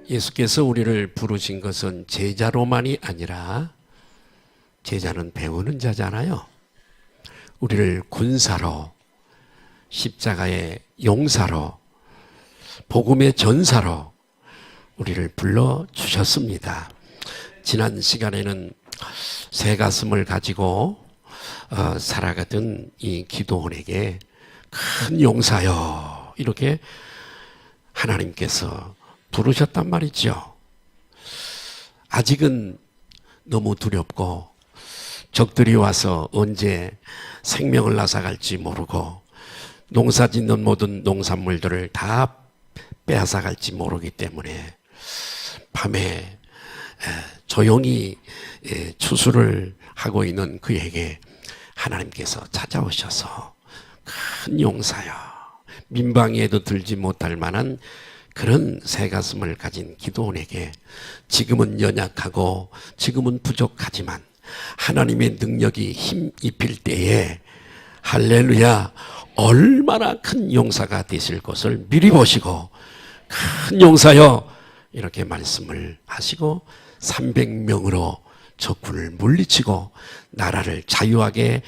예수께서 우리를 부르신 것은 제자로만이 아니라, 제자는 배우는 자잖아요. 우리를 군사로, 십자가의 용사로, 복음의 전사로 우리를 불러주셨습니다. 지난 시간에는 새 가슴을 가지고 살아가던 이 기도원에게 큰 용사여 이렇게 하나님께서 부르셨단 말이죠. 아직은 너무 두렵고 적들이 와서 언제 생명을 앗아갈지 모르고 농사 짓는 모든 농산물들을 다 빼앗아갈지 모르기 때문에 밤에 조용히 추수를 하고 있는 그에게 하나님께서 찾아오셔서 큰 용사여, 민방위에도 들지 못할 만한 그런 새 가슴을 가진 기도원에게 지금은 연약하고 지금은 부족하지만 하나님의 능력이 힘 입힐 때에 할렐루야 얼마나 큰 용사가 되실 것을 미리 보시고 큰 용사여 이렇게 말씀을 하시고 300명으로 적군을 물리치고 나라를 자유하게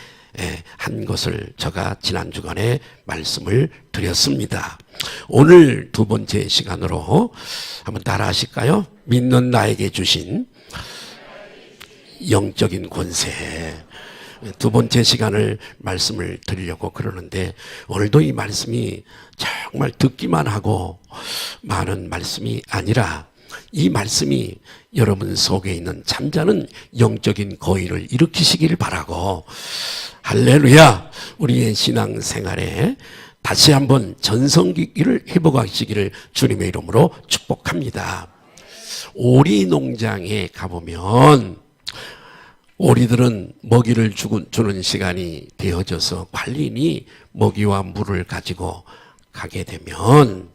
한 것을 제가 지난 주간에 말씀을 드렸습니다. 오늘 두 번째 시간으로 한번 따라 하실까요? 믿는 나에게 주신 영적인 권세. 두 번째 시간을 말씀을 드리려고 그러는데 오늘도 이 말씀이 정말 듣기만 하고 많은 말씀이 아니라 이 말씀이 여러분 속에 있는 잠자는 영적인 거인을 일으키시기를 바라고 할렐루야 우리의 신앙생활에 다시 한번 전성기를 회복하시기를 주님의 이름으로 축복합니다. 오리 농장에 가보면 오리들은 먹이를 주는 시간이 되어져서 관리인이 먹이와 물을 가지고 가게 되면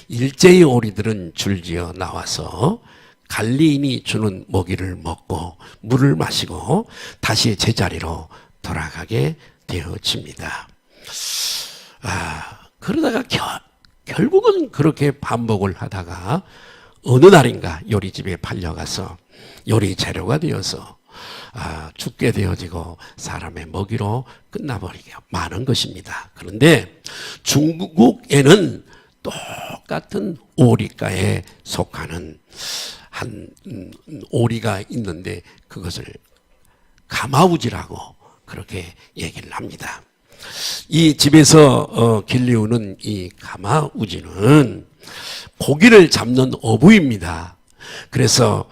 일제히 오리들은 줄지어 나와서 관리인이 주는 먹이를 먹고 물을 마시고 다시 제자리로 돌아가게 되어집니다. 그러다가 결국은 그렇게 반복을 하다가 어느 날인가 요리집에 팔려가서 요리 재료가 되어서 죽게 되어지고 사람의 먹이로 끝나버리게 많은 것입니다. 그런데 중국에는 똑같은 오리과에 속하는 한 오리가 있는데 그것을 가마우지라고 그렇게 얘기를 합니다. 이 집에서 길리우는 이 가마우지는 고기를 잡는 어부입니다. 그래서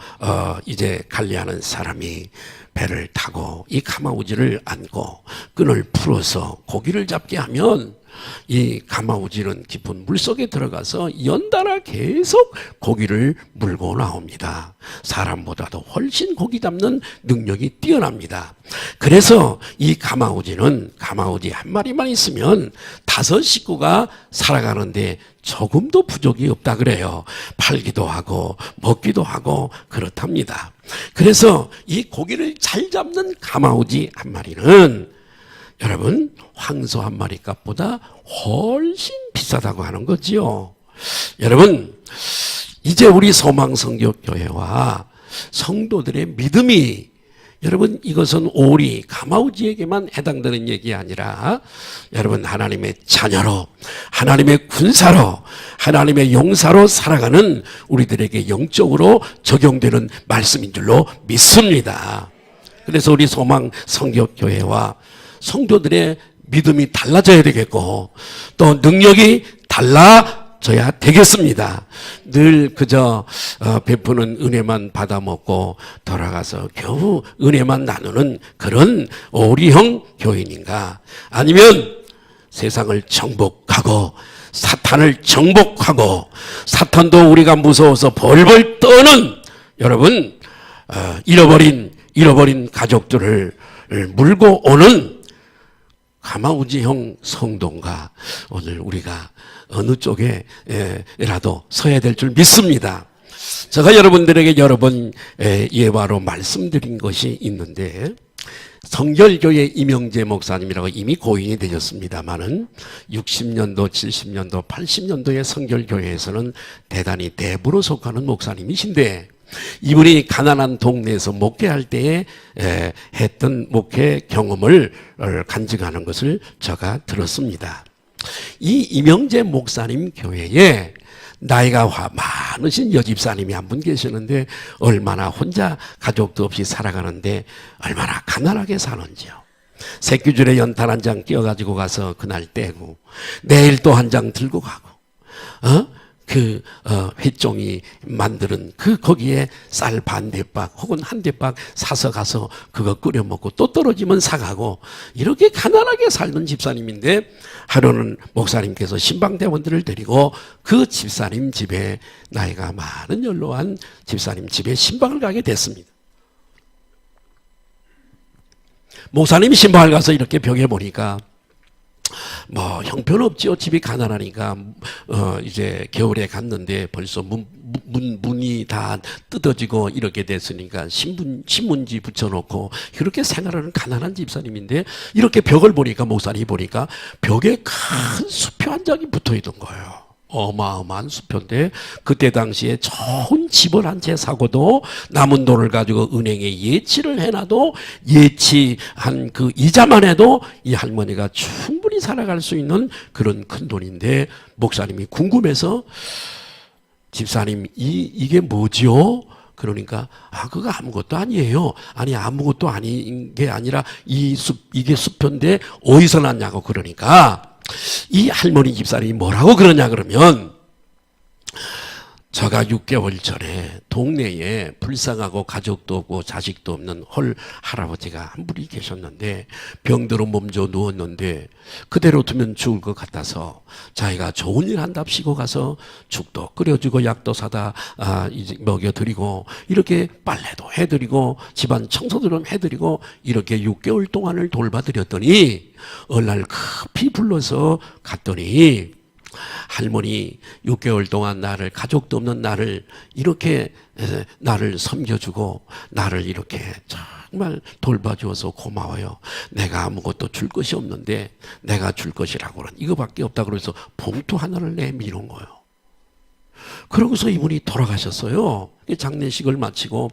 이제 관리하는 사람이 배를 타고 이 가마우지를 안고 끈을 풀어서 고기를 잡게 하면 이 가마우지는 깊은 물속에 들어가서 연달아 계속 고기를 물고 나옵니다. 사람보다도 훨씬 고기 잡는 능력이 뛰어납니다. 그래서 이 가마우지는 가마우지 한 마리만 있으면 5 식구가 살아가는데 조금도 부족이 없다 그래요. 팔기도 하고 먹기도 하고 그렇답니다. 그래서 이 고기를 잘 잡는 가마우지 한 마리는 여러분 황소 한 마리 값보다 훨씬 비싸다고 하는 거지요. 여러분 이제 우리 소망성교교회와 성도들의 믿음이 여러분 이것은 오리 가마우지에게만 해당되는 얘기 아니라 여러분 하나님의 자녀로 하나님의 군사로 하나님의 용사로 살아가는 우리들에게 영적으로 적용되는 말씀인 줄로 믿습니다. 그래서 우리 소망성교교회와 성도들의 믿음이 달라져야 되겠고 또 능력이 달라져야 되겠습니다. 늘 그저 베푸는 은혜만 받아먹고 돌아가서 겨우 은혜만 나누는 그런 오리형 교인인가? 아니면 세상을 정복하고 사탄을 정복하고 사탄도 우리가 무서워서 벌벌 떠는 여러분 잃어버린 가족들을 물고 오는 가마우지형 성도인가? 오늘 우리가 어느 쪽에라도 서야 될 줄 믿습니다. 제가 여러분들에게 여러 번 예화로 말씀드린 것이 있는데, 성결교회 이명재 목사님이라고 이미 고인이 되셨습니다만은 60년도, 70년도, 80년도의 성결교회에서는 대단히 대부로 속하는 목사님이신데, 이분이 가난한 동네에서 목회할 때에 했던 목회 경험을 간증하는 것을 제가 들었습니다. 이 이명재 목사님 교회에 나이가 많으신 여집사님이 한 분 계시는데, 얼마나 혼자 가족도 없이 살아가는데 얼마나 가난하게 사는지요. 새끼줄에 연탄 한 장 끼워가지고 가서 그날 떼고, 내일 또 한 장 들고 가고, 횟종이 만드는 거기에 쌀 반 대박 혹은 한 대박 사서 가서 그거 끓여 먹고, 또 떨어지면 사가고, 이렇게 가난하게 살던 집사님인데, 하루는 목사님께서 신방대원들을 데리고 그 집사님 집에, 나이가 많은 연로한 집사님 집에 신방을 가게 됐습니다. 목사님이 신방을 가서 이렇게 벽에 보니까 형편없지요. 집이 가난하니까. 이제 겨울에 갔는데 벌써 문이 다 뜯어지고 이렇게 됐으니까 신문지 붙여놓고 그렇게 생활하는 가난한 집사님인데, 이렇게 벽을 보니까, 목사님이 보니까 벽에 큰 수표 한 장이 붙어 있던 거예요. 어마어마한 수표인데, 그때 당시에 좋은 집을 한 채 사고도 남은 돈을 가지고 은행에 예치를 해놔도 예치한 그 이자만 해도 이 할머니가 충분히 살아갈 수 있는 그런 큰 돈인데, 목사님이 궁금해서, 집사님 이게 뭐지요? 그러니까 그거 아무것도 아니에요. 아니, 아무것도 아닌 게 아니라 이게 수표인데 어디서 났냐고. 그러니까 이 할머니 집사람이 뭐라고 그러냐 그러면, 제가 6개월 전에 동네에 불쌍하고 가족도 없고 자식도 없는 홀 할아버지가 한 분이 계셨는데, 병들어 몸져 누웠는데 그대로 두면 죽을 것 같아서 자기가 좋은 일 한답시고 가서 죽도 끓여주고 약도 사다 이제 먹여드리고, 이렇게 빨래도 해드리고 집안 청소도 좀 해드리고, 이렇게 6개월 동안을 돌봐드렸더니 어느 날 급히 불러서 갔더니, 할머니 6개월 동안 나를, 가족도 없는 나를 이렇게 나를 섬겨주고 나를 이렇게 정말 돌봐주어서 고마워요. 내가 아무것도 줄 것이 없는데 내가 줄 것이라고는 이거밖에 없다 그래서 봉투 하나를 내밀은 거예요. 그러고서 이분이 돌아가셨어요. 장례식을 마치고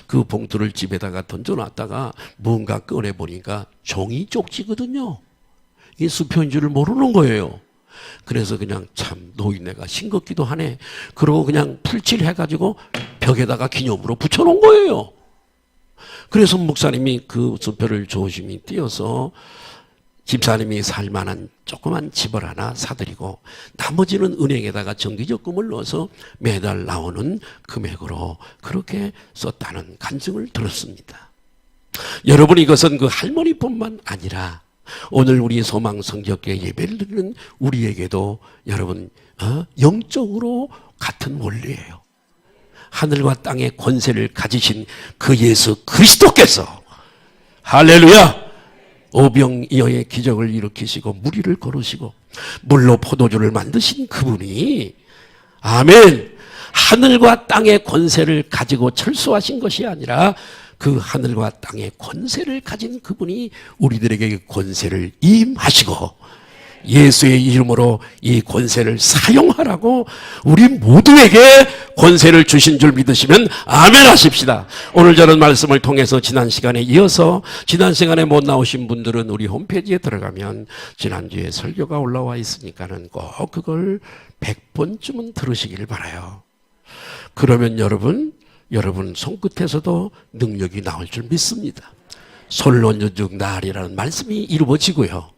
그 봉투를 집에다가 던져놨다가 뭔가 꺼내보니까 종이 쪽지거든요. 이게 수표인 줄을 모르는 거예요. 그래서 그냥 참 노인네가 싱겁기도 하네. 그러고 그냥 풀칠해가지고 벽에다가 기념으로 붙여놓은 거예요. 그래서 목사님이 그 수표를 조심히 띄어서 집사님이 살만한 조그만 집을 하나 사드리고, 나머지는 은행에다가 정기적금을 넣어서 매달 나오는 금액으로 그렇게 썼다는 간증을 들었습니다. 여러분, 이것은 그 할머니뿐만 아니라 오늘 우리 소망성결교회 예배를 드리는 우리에게도 여러분 영적으로 같은 원리예요. 하늘과 땅의 권세를 가지신 그 예수 그리스도께서, 할렐루야, 오병이어의 기적을 일으키시고 무리를 걸으시고 물로 포도주를 만드신 그분이, 아멘, 하늘과 땅의 권세를 가지고 철수하신 것이 아니라 그 하늘과 땅의 권세를 가진 그분이 우리들에게 권세를 임하시고 예수의 이름으로 이 권세를 사용하라고 우리 모두에게 권세를 주신 줄 믿으시면 아멘 하십시다. 오늘 저는 말씀을 통해서 지난 시간에 이어서, 지난 시간에 못 나오신 분들은 우리 홈페이지에 들어가면 지난주에 설교가 올라와 있으니까는 꼭 그걸 100번쯤은 들으시길 바라요. 그러면 여러분 손끝에서도 능력이 나올 줄 믿습니다. 솔로녀죽 나으리라는 말씀이 이루어지고요.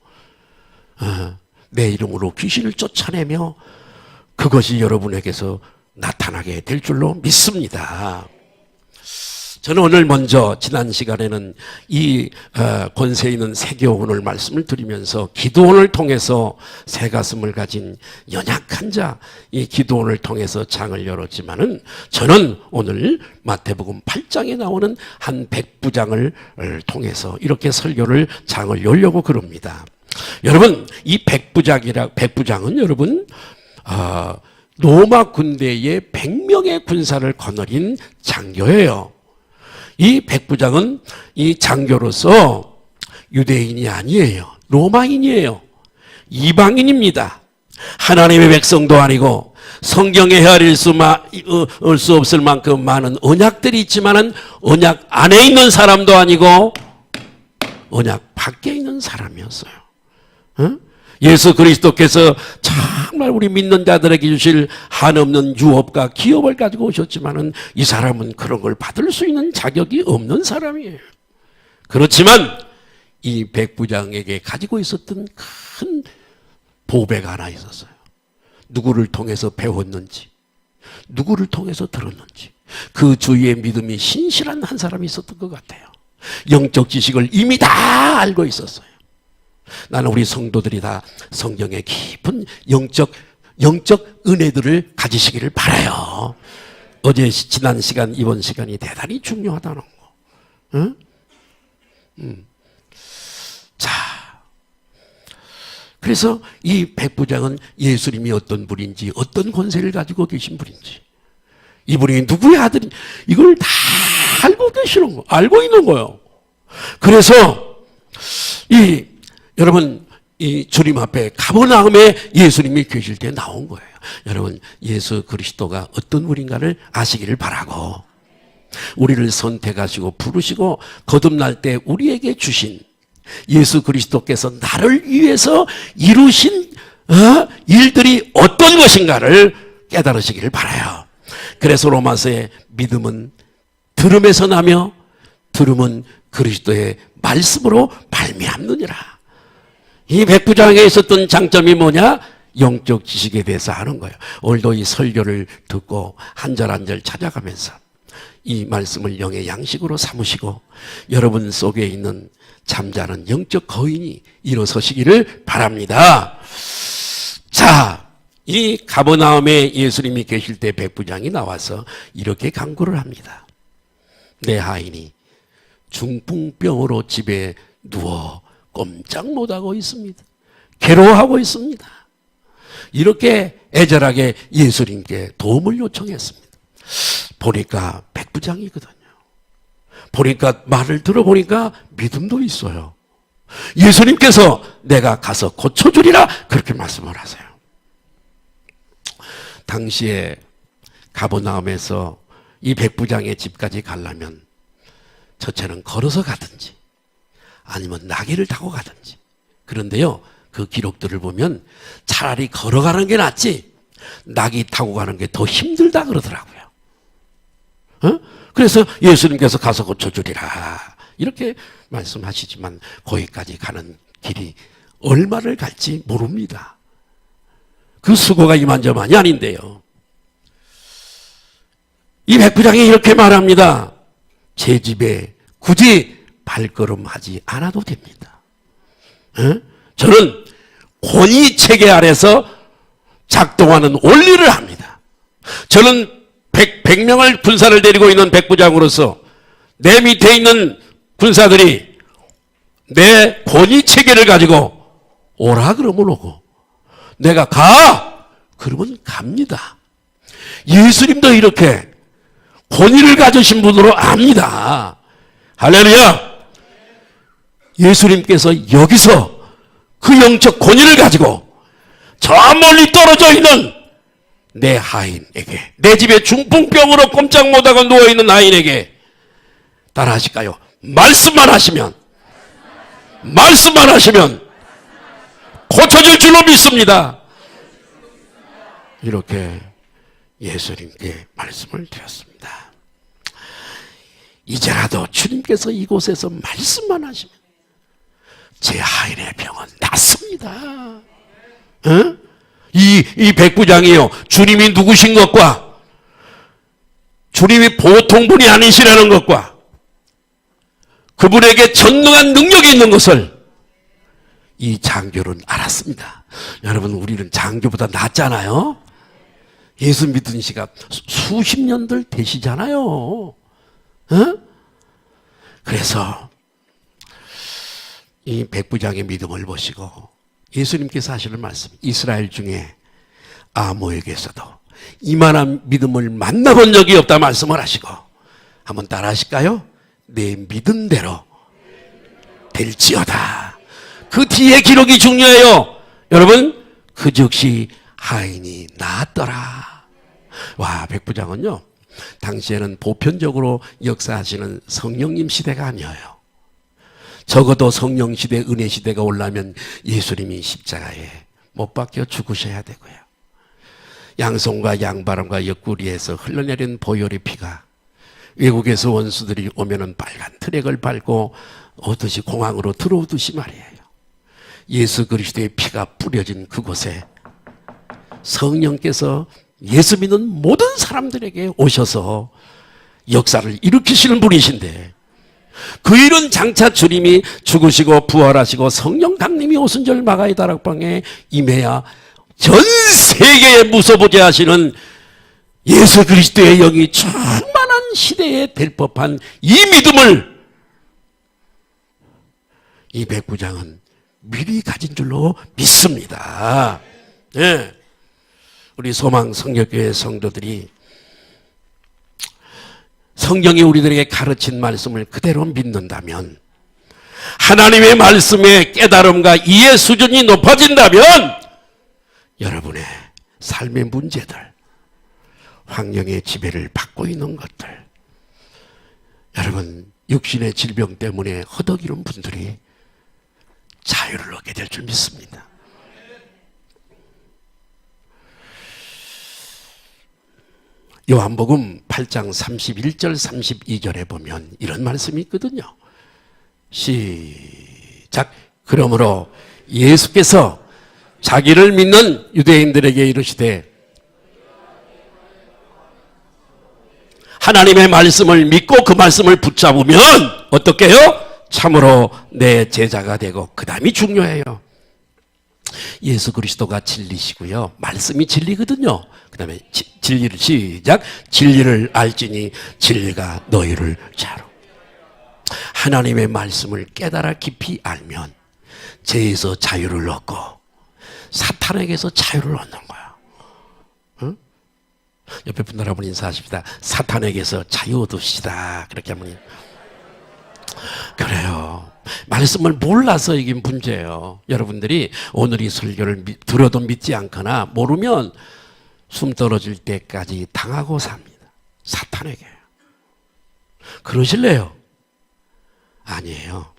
내 이름으로 귀신을 쫓아내며 그것이 여러분에게서 나타나게 될 줄로 믿습니다. 저는 오늘 먼저 지난 시간에는 이 권세 있는 세교훈을 말씀을 드리면서 기도원을 통해서 새 가슴을 가진 연약한 자, 이 기도원을 통해서 장을 열었지만은, 저는 오늘 마태복음 8장에 나오는 한 백부장을 통해서 이렇게 설교를 장을 열려고 그럽니다. 여러분, 이 백부장은 여러분 로마 군대의 100명의 군사를 거느린 장교예요. 이 백부장은 이 장교로서 유대인이 아니에요. 로마인이에요. 이방인입니다. 하나님의 백성도 아니고 성경에 헤아릴 수 없을 만큼 많은 언약들이 있지만은 언약 안에 있는 사람도 아니고 언약 밖에 있는 사람이었어요. 응? 예수 그리스도께서 정말 우리 믿는 자들에게 주실 한없는 유업과 기업을 가지고 오셨지만은 이 사람은 그런 걸 받을 수 있는 자격이 없는 사람이에요. 그렇지만 이 백부장에게 가지고 있었던 큰 보배가 하나 있었어요. 누구를 통해서 배웠는지, 누구를 통해서 들었는지, 그 주위의 믿음이 신실한 한 사람이 있었던 것 같아요. 영적 지식을 이미 다 알고 있었어요. 나는 우리 성도들이 다 성경의 깊은 영적 은혜들을 가지시기를 바라요. 어제 지난 시간, 이번 시간이 대단히 중요하다는 거. 응? 자, 그래서 이 백부장은 예수님이 어떤 분인지, 어떤 권세를 가지고 계신 분인지, 이분이 누구의 아들인지 이걸 다 알고 계시는 거, 알고 있는 거예요. 그래서 여러분 이 주님 앞에 가버나움에 예수님이 계실 때 나온 거예요. 여러분 예수 그리스도가 어떤 분인가를 아시기를 바라고, 우리를 선택하시고 부르시고 거듭날 때 우리에게 주신 예수 그리스도께서 나를 위해서 이루신 일들이 어떤 것인가를 깨달으시기를 바라요. 그래서 로마서의 믿음은 들음에서 나며 들음은 그리스도의 말씀으로 말미암느니라. 이 백부장에 있었던 장점이 뭐냐? 영적 지식에 대해서 아는 거예요. 오늘도 이 설교를 듣고 한 절 한 절 찾아가면서 이 말씀을 영의 양식으로 삼으시고 여러분 속에 있는 잠자는 영적 거인이 일어서시기를 바랍니다. 자, 이 가버나움에 예수님이 계실 때 백부장이 나와서 이렇게 간구를 합니다. 내 하인이 중풍병으로 집에 누워 꼼짝 못하고 있습니다. 괴로워하고 있습니다. 이렇게 애절하게 예수님께 도움을 요청했습니다. 보니까 백부장이거든요. 보니까 말을 들어보니까 믿음도 있어요. 예수님께서 내가 가서 고쳐주리라 그렇게 말씀을 하세요. 당시에 가버나움에서 이 백부장의 집까지 가려면 첫째는 걸어서 가든지 아니면 나귀를 타고 가든지. 그런데요, 그 기록들을 보면 차라리 걸어가는 게 낫지 나귀 타고 가는 게 더 힘들다 그러더라고요. 그래서 예수님께서 가서 고쳐주리라 이렇게 말씀하시지만 거기까지 가는 길이 얼마를 갈지 모릅니다. 그 수고가 이만저만이 아닌데요. 이 백부장이 이렇게 말합니다. 제 집에 굳이 발걸음하지 않아도 됩니다. 저는 권위 체계 아래서 작동하는 원리를 합니다. 저는 100명을 군사를 데리고 있는 백부장으로서 내 밑에 있는 군사들이 내 권위 체계를 가지고 오라 그러면 오고 내가 가! 그러면 갑니다. 예수님도 이렇게 권위를 가지신 분으로 압니다. 할렐루야! 예수님께서 여기서 그 영적 권위를 가지고 저 멀리 떨어져 있는 내 하인에게, 내 집에 중풍병으로 꼼짝 못하고 누워있는 하인에게 따라하실까요? 말씀만 하시면 고쳐질 줄로 믿습니다. 이렇게 예수님께 말씀을 드렸습니다. 이제라도 주님께서 이곳에서 말씀만 하시면 제 하인의 병은 낫습니다. 이 백부장이요, 주님이 누구신 것과 주님이 보통 분이 아니시라는 것과 그분에게 전능한 능력이 있는 것을 이 장교는 알았습니다. 여러분, 우리는 장교보다 낫잖아요. 예수 믿은 지가 수십 년들 되시잖아요. 그래서 이 백부장의 믿음을 보시고 예수님께서 하시는 말씀, 이스라엘 중에 아모에게서도 이만한 믿음을 만나본 적이 없다 말씀을 하시고, 한번 따라 하실까요? 내 믿은 대로 될지어다. 그 뒤에 기록이 중요해요. 여러분, 그 즉시 하인이 나았더라. 와, 백부장은요, 당시에는 보편적으로 역사하시는 성령님 시대가 아니에요. 적어도 성령 시대, 은혜 시대가 오려면 예수님이 십자가에 못 박혀 죽으셔야 되고요. 양손과 양바람과 옆구리에서 흘러내린 보혈의 피가 외국에서 원수들이 오면은 빨간 트랙을 밟고 오듯이 공항으로 들어오듯이 말이에요. 예수 그리스도의 피가 뿌려진 그곳에 성령께서 예수 믿는 모든 사람들에게 오셔서 역사를 일으키시는 분이신데, 그 일은 장차 주님이 죽으시고 부활하시고 성령 강림이 오순절 마가의 다락방에 임해야 전 세계에 무서보게 하시는 예수 그리스도의 영이 충만한 시대에 될 법한 이 믿음을 이 백부장은 미리 가진 줄로 믿습니다. 네. 우리 소망 성결교회 성도들이 성경이 우리들에게 가르친 말씀을 그대로 믿는다면, 하나님의 말씀의 깨달음과 이해 수준이 높아진다면, 여러분의 삶의 문제들, 환경의 지배를 받고 있는 것들, 여러분 육신의 질병 때문에 허덕이는 분들이 자유를 얻게 될 줄 믿습니다. 요한복음 8장 31절 32절에 보면 이런 말씀이 있거든요. 시작. 그러므로 예수께서 자기를 믿는 유대인들에게 이르시되, 하나님의 말씀을 믿고 그 말씀을 붙잡으면 어떻게 해요? 참으로 내 제자가 되고, 그 다음이 중요해요. 예수 그리스도가 진리시고요, 말씀이 진리거든요. 그 다음에 진리를, 시작. 진리를 알지니 진리가 너희를 자로. 하나님의 말씀을 깨달아 깊이 알면 죄에서 자유를 얻고 사탄에게서 자유를 얻는 거야. 응? 옆에 분들 한번 인사하십시다. 사탄에게서 자유 얻으시다. 그렇게 한번. 그래요. 말씀을 몰라서 이게 문제예요. 여러분들이 오늘 이 설교를 들어도 믿지 않거나 모르면 숨 떨어질 때까지 당하고 삽니다. 사탄에게. 그러실래요? 아니에요.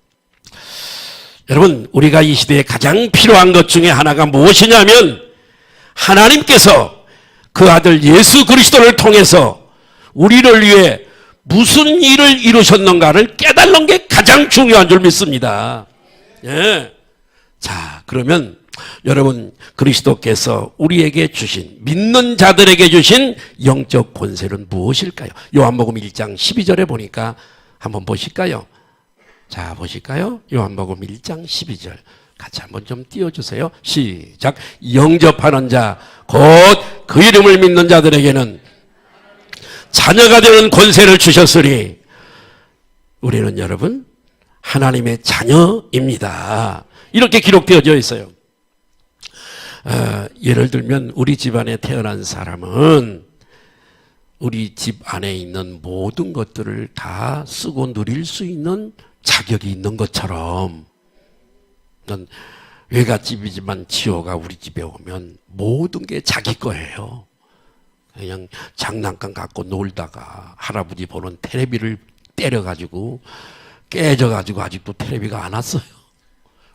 여러분, 우리가 이 시대에 가장 필요한 것 중에 하나가 무엇이냐면, 하나님께서 그 아들 예수 그리스도를 통해서 우리를 위해 무슨 일을 이루셨는가를 깨달는 게 가장 중요한 줄 믿습니다. 예. 자, 그러면 여러분, 그리스도께서 우리에게 주신, 믿는 자들에게 주신 영적 권세는 무엇일까요? 요한복음 1장 12절에 보니까 한번 보실까요? 자, 보실까요? 요한복음 1장 12절 같이 한번 좀 띄워주세요. 시작. 영접하는 자, 곧 그 이름을 믿는 자들에게는 자녀가 되는 권세를 주셨으니, 우리는 여러분 하나님의 자녀입니다. 이렇게 기록되어져 있어요. 예를 들면 우리 집안에 태어난 사람은 우리 집 안에 있는 모든 것들을 다 쓰고 누릴 수 있는 자격이 있는 것처럼, 난 외갓집이지만 지호가 우리 집에 오면 모든 게 자기 거예요. 그냥 장난감 갖고 놀다가 할아버지 보는 텔레비를 때려가지고 깨져가지고 아직도 텔레비가 안 왔어요.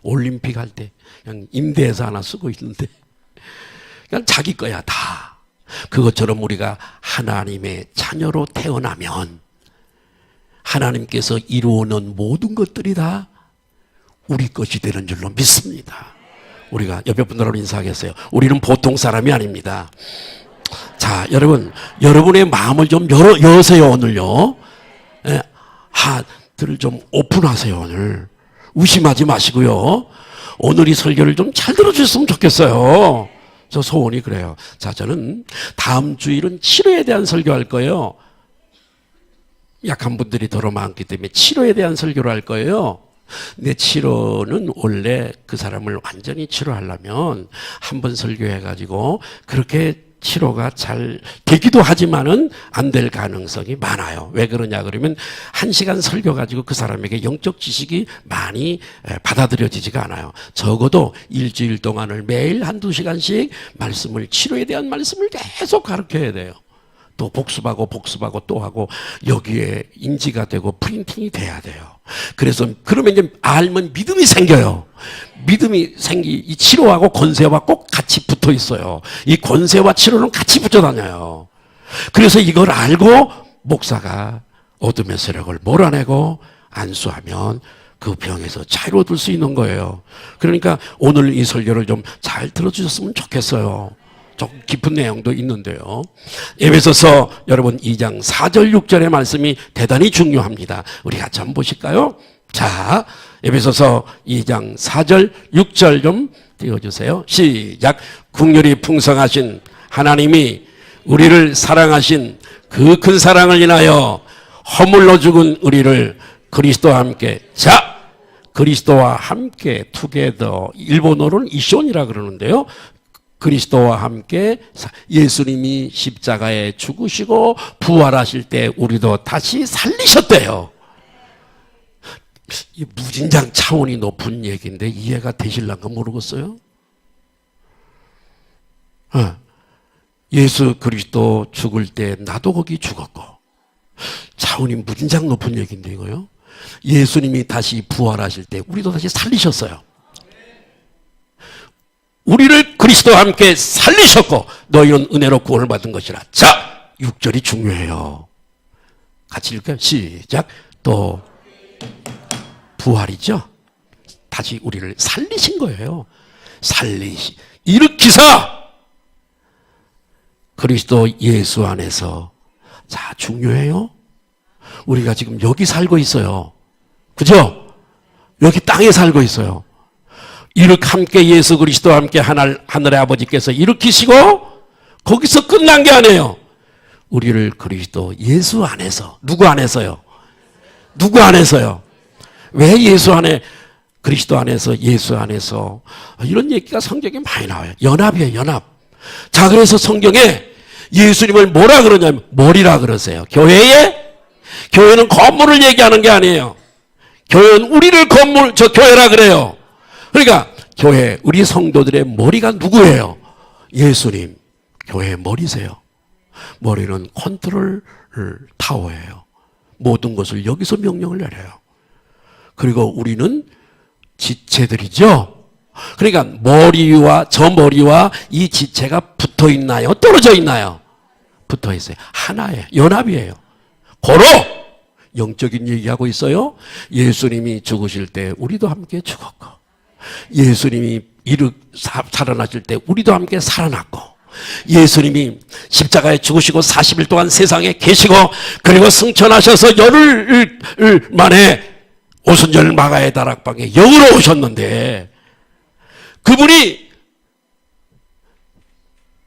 올림픽 할 때 그냥 임대해서 하나 쓰고 있는데, 그냥 자기 거야 다. 그것처럼 우리가 하나님의 자녀로 태어나면 하나님께서 이루어놓은 모든 것들이 다 우리 것이 되는 줄로 믿습니다. 우리가 옆에 분들하고 인사하겠어요. 우리는 보통 사람이 아닙니다. 자, 여러분, 여러분의 마음을 좀 여세요, 오늘요. 예, 하들을 좀 오픈하세요, 오늘. 의심하지 마시고요. 오늘 이 설교를 좀 잘 들어주셨으면 좋겠어요. 저 소원이 그래요. 자, 저는 다음 주일은 치료에 대한 설교할 거예요. 약한 분들이 더러 많기 때문에 치료에 대한 설교를 할 거예요. 내 치료는 원래 그 사람을 완전히 치료하려면 한 번 설교해가지고 그렇게 치료가 잘 되기도 하지만은 안 될 가능성이 많아요. 왜 그러냐 그러면 1시간 설교 가지고 그 사람에게 영적 지식이 많이 받아들여지지가 않아요. 적어도 일주일 동안을 매일 1-2시간씩 말씀을, 치료에 대한 말씀을 계속 가르쳐야 돼요. 또 복습하고 또 하고 여기에 인지가 되고 프린팅이 돼야 돼요. 그래서 그러면 이제 알면 믿음이 생겨요. 믿음이 이 치료하고 권세와 꼭 같이 붙어 있어요. 이 권세와 치료는 같이 붙어 다녀요. 그래서 이걸 알고 목사가 어둠의 세력을 몰아내고 안수하면 그 병에서 자유로워질 수 있는 거예요. 그러니까 오늘 이 설교를 좀 잘 들어주셨으면 좋겠어요. 조금 깊은 내용도 있는데요. 에베소서 여러분 2장 4절 6절의 말씀이 대단히 중요합니다. 우리 같이 한번 보실까요? 자, 에베소서 2장 4절 6절 좀 띄워주세요. 시작. 국률이 풍성하신 하나님이 우리를 사랑하신 그 큰 사랑을 인하여 허물로 죽은 우리를 그리스도와 함께, 자, 그리스도와 함께 투게더, 일본어로는 이쇼니라 그러는데요. 그리스도와 함께 예수님이 십자가에 죽으시고 부활하실 때 우리도 다시 살리셨대요. 이 무진장 차원이 높은 얘기인데 이해가 되실란가 모르겠어요? 예수 그리스도 죽을 때 나도 거기 죽었고, 차원이 무진장 높은 얘기인데 이거요. 예수님이 다시 부활하실 때 우리도 다시 살리셨어요. 우리를 그리스도와 함께 살리셨고 너희는 은혜로 구원을 받은 것이라. 자, 6절이 중요해요. 같이 읽을까요? 시작. 또 부활이죠. 다시 우리를 살리신 거예요. 일으키사 그리스도 예수 안에서. 자, 중요해요. 우리가 지금 여기 살고 있어요. 그죠? 여기 땅에 살고 있어요. 이렇게 함께 예수 그리스도와 함께 하늘의 아버지께서 일으키시고 거기서 끝난 게 아니에요. 우리를 그리스도 예수 안에서. 누구 안에서요? 누구 안에서요? 왜 예수 안에, 그리스도 안에서, 예수 안에서? 이런 얘기가 성경에 많이 나와요. 연합이에요, 연합. 자, 그래서 성경에 예수님을 뭐라 그러냐면 머리라 그러세요. 교회는 건물을 얘기하는 게 아니에요. 교회는 우리를 교회라 그래요. 그러니까 교회, 우리 성도들의 머리가 누구예요? 예수님. 교회의 머리세요. 머리는 컨트롤 타워예요. 모든 것을 여기서 명령을 내려요. 그리고 우리는 지체들이죠. 그러니까 저 머리와 이 지체가 붙어 있나요? 떨어져 있나요? 붙어 있어요. 하나예요. 연합이에요. 고로 영적인 얘기하고 있어요. 예수님이 죽으실 때 우리도 함께 죽었고, 예수님이 살아나실 때 우리도 함께 살아났고, 예수님이 십자가에 죽으시고 40일 동안 세상에 계시고, 그리고 승천하셔서 열흘 만에 오순절 마가의 다락방에 영으로 오셨는데, 그분이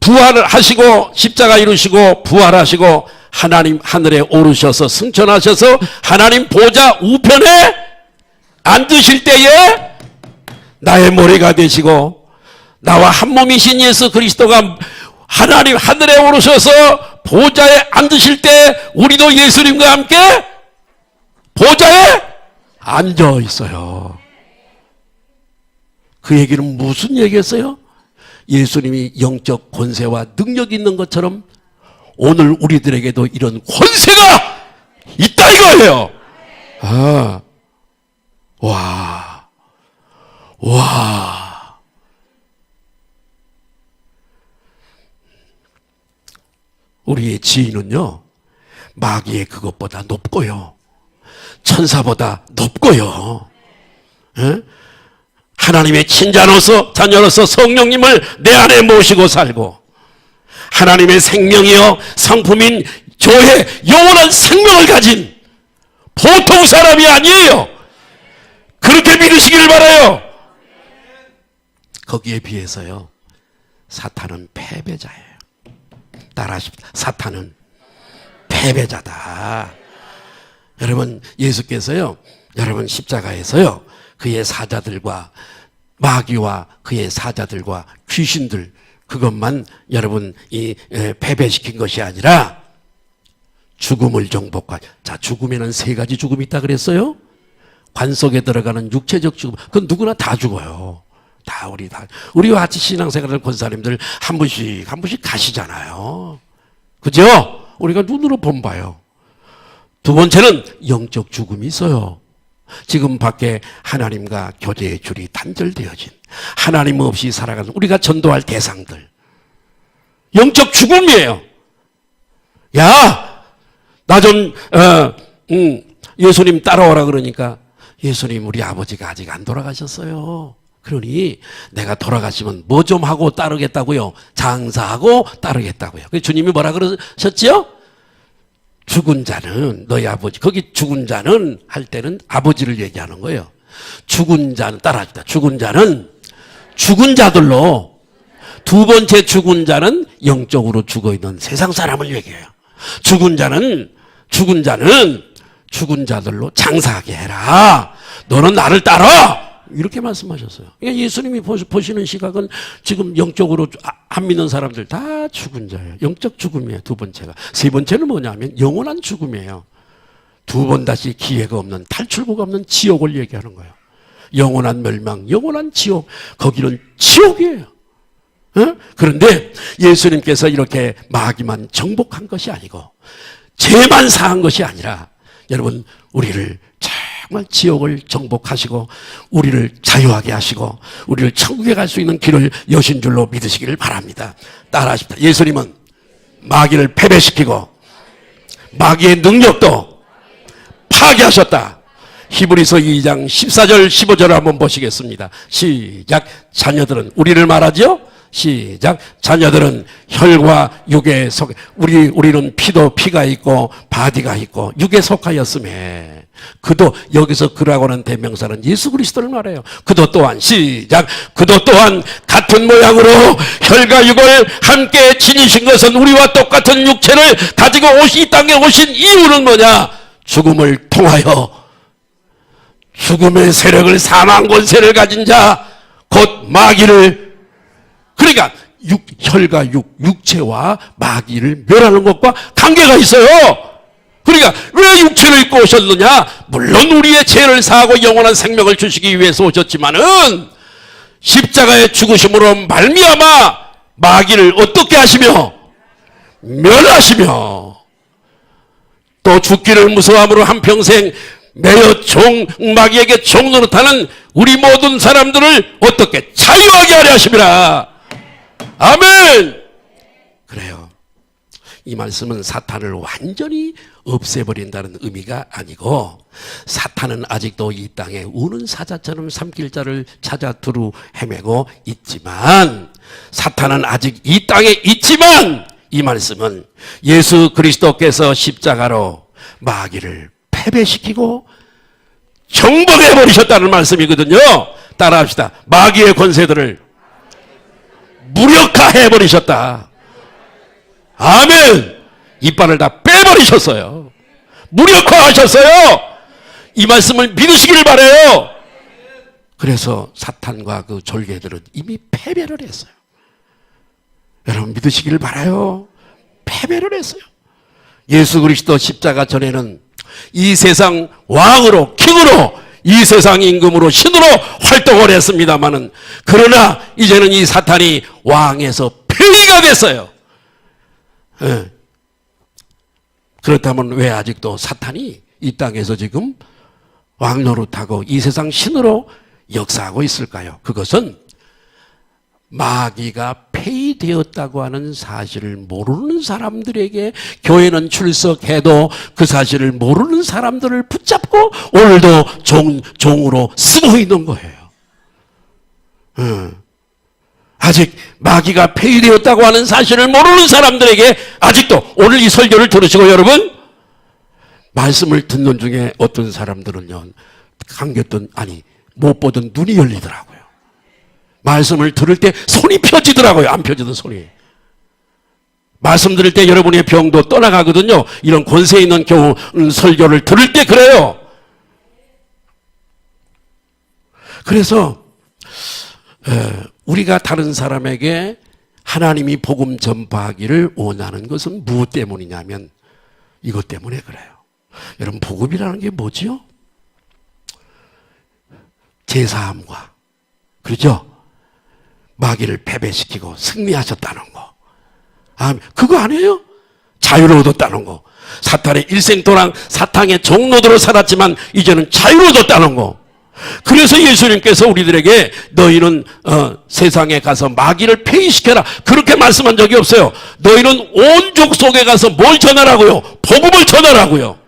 부활을 하시고 십자가 이루시고 부활하시고 하나님 하늘에 오르셔서 승천하셔서 하나님 보좌 우편에 앉으실 때에 나의 머리가 되시고 나와 한 몸이신 예수 그리스도가 하나님 하늘에 오르셔서 보좌에 앉으실 때 우리도 예수님과 함께 보좌에 앉아 있어요. 그 얘기는 무슨 얘기였어요? 예수님이 영적 권세와 능력이 있는 것처럼 오늘 우리들에게도 이런 권세가 있다 이거예요. 와. 우리의 지위는요, 마귀의 그것보다 높고요, 천사보다 높고요. 에? 하나님의 자녀로서 성령님을 내 안에 모시고 살고, 하나님의 생명이요 성품인 교회 영원한 생명을 가진 보통 사람이 아니에요. 그렇게 믿으시기를 바라요. 거기에 비해서요, 사탄은 패배자예요. 따라하십시다. 사탄은 패배자다. 여러분, 예수께서요, 여러분 십자가에서요, 그의 사자들과 마귀와 그의 사자들과 귀신들, 그것만 여러분 패배시킨 것이 아니라 죽음을 정복한. 자, 죽음에는 세 가지 죽음이 있다 그랬어요. 관 속에 들어가는 육체적 죽음. 그건 누구나 다 죽어요. 우리와 같이 신앙생활하는 권사님들 한 분씩 가시잖아요. 그죠? 우리가 눈으로 본 바요. 두 번째는 영적 죽음이 있어요. 지금 밖에 하나님과 교제의 줄이 단절되어진, 하나님 없이 살아가는 우리가 전도할 대상들, 영적 죽음이에요. 야, 나 좀 예수님 따라오라 그러니까, 예수님 우리 아버지가 아직 안 돌아가셨어요. 그러니 내가 돌아가시면 뭐 좀 하고 따르겠다고요. 장사하고 따르겠다고요. 주님이 뭐라 그러셨죠? 죽은 자는 너희 아버지, 거기 죽은 자는 할 때는 아버지를 얘기하는 거예요. 죽은 자는, 따라합시다. 죽은 자는 죽은 자들로, 두 번째 죽은 자는 영적으로 죽어있는 세상 사람을 얘기해요. 죽은 자는 죽은 자들로 장사하게 해라. 너는 나를 따라. 이렇게 말씀하셨어요. 그러니까 예수님이 보시는 시각은 지금 영적으로 안 믿는 사람들 다 죽은 자예요. 영적 죽음이에요. 두 번째가. 세 번째는 뭐냐면 영원한 죽음이에요. 두 번 다시 기회가 없는, 탈출구가 없는 지옥을 얘기하는 거예요. 영원한 멸망, 영원한 지옥. 거기는 지옥이에요. 그런데 예수님께서 이렇게 마귀만 정복한 것이 아니고 죄만 사한 것이 아니라, 여러분, 우리를 정말 지옥을 정복하시고 우리를 자유하게 하시고 우리를 천국에 갈 수 있는 길을 여신 줄로 믿으시기를 바랍니다. 따라하십시다. 예수님은 마귀를 패배시키고 마귀의 능력도 파괴하셨다. 히브리서 2장 14절 15절을 한번 보시겠습니다. 시작. 자녀들은, 우리를 말하죠? 시작. 자녀들은 혈과 육에 속, 우리는 피가 있고 바디가 있고 육에 속하였음에, 그도, 여기서 그라고는 대명사는 예수 그리스도를 말해요. 그도 또한, 시작. 그도 또한 같은 모양으로 혈과 육을 함께 지니신 것은 우리와 똑같은 육체를 가지고 이 땅에 오신 이유는 뭐냐? 죽음을 통하여 죽음의 세력을, 사망 권세를 가진 자, 곧 마귀를, 그러니까 혈과 육체와 마귀를 멸하는 것과 관계가 있어요. 그러니까 왜 육체를 입고 오셨느냐? 물론 우리의 죄를 사하고 영원한 생명을 주시기 위해서 오셨지만은 십자가의 죽으심으로 말미암아 마귀를 어떻게 하시며 멸하시며, 또 죽기를 무서워함으로 한평생 매여 마귀에게 종노릇하는 우리 모든 사람들을 어떻게 자유하게 하려 하심이라. 아멘. 그래요. 이 말씀은 사탄을 완전히 없애버린다는 의미가 아니고, 사탄은 아직도 이 땅에 우는 사자처럼 삼킬자를 찾아 두루 헤매고 있지만, 사탄은 아직 이 땅에 있지만, 이 말씀은 예수 그리스도께서 십자가로 마귀를 패배시키고 정복해버리셨다는 말씀이거든요. 따라합시다. 마귀의 권세들을 무력화해버리셨다. 아멘. 이빨을 다 빼버리셨어요. 무력화하셨어요. 이 말씀을 믿으시길 바라요. 그래서 사탄과 그 졸개들은 이미 패배를 했어요. 여러분 믿으시길 바라요. 패배를 했어요. 예수 그리스도 십자가 전에는 이 세상 왕으로, 킹으로, 이 세상 임금으로, 신으로 활동을 했습니다마는, 그러나 이제는 이 사탄이 왕에서 폐위가 됐어요. 네. 그렇다면 왜 아직도 사탄이 이 땅에서 지금 왕 노릇하고 이 세상 신으로 역사하고 있을까요? 그것은 마귀가 폐위되었다고 하는 사실을 모르는 사람들에게 교회는 출석해도 그 사실을 모르는 사람들을 붙잡고 오늘도 종으로 쓰고 있는 거예요. 아직 마귀가 폐위되었다고 하는 사실을 모르는 사람들에게 아직도, 오늘 이 설교를 들으시고 여러분, 말씀을 듣는 중에 어떤 사람들은요, 못 보던 눈이 열리더라고요. 말씀을 들을 때 손이 펴지더라고요. 안 펴지던 손이. 말씀 들을 때 여러분의 병도 떠나가거든요. 이런 권세 있는 설교를 들을 때 그래요. 그래서 우리가 다른 사람에게 하나님이 복음 전파하기를 원하는 것은 무엇 때문이냐면 이것 때문에 그래요. 여러분, 복음이라는 게 뭐지요? 제사함과, 그렇죠? 마귀를 패배시키고 승리하셨다는 거. 그거 아니에요? 자유를 얻었다는 거. 사탄의 일생도랑 사탄의 종노도로 살았지만 이제는 자유를 얻었다는 거. 그래서 예수님께서 우리들에게 너희는 세상에 가서 마귀를 폐위시켜라, 그렇게 말씀한 적이 없어요. 너희는 온 족속에 가서 뭘 전하라고요? 복음을 전하라고요.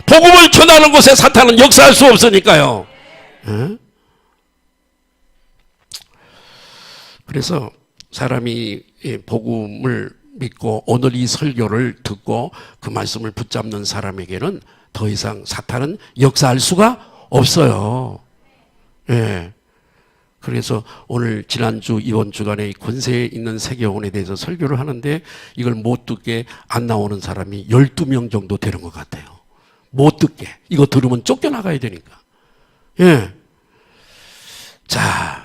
복음을 전하는 곳에 사탄은 역사할 수 없으니까요. 그래서 사람이 복음을 믿고 오늘 이 설교를 듣고 그 말씀을 붙잡는 사람에게는 더 이상 사탄은 역사할 수가 없어요. 예. 그래서 오늘 지난주 이번 주간에 권세에 있는 세계원에 대해서 설교를 하는데 이걸 못 듣게 안 나오는 사람이 12명 정도 되는 것 같아요. 못 듣게. 이거 들으면 쫓겨나가야 되니까. 예. 자,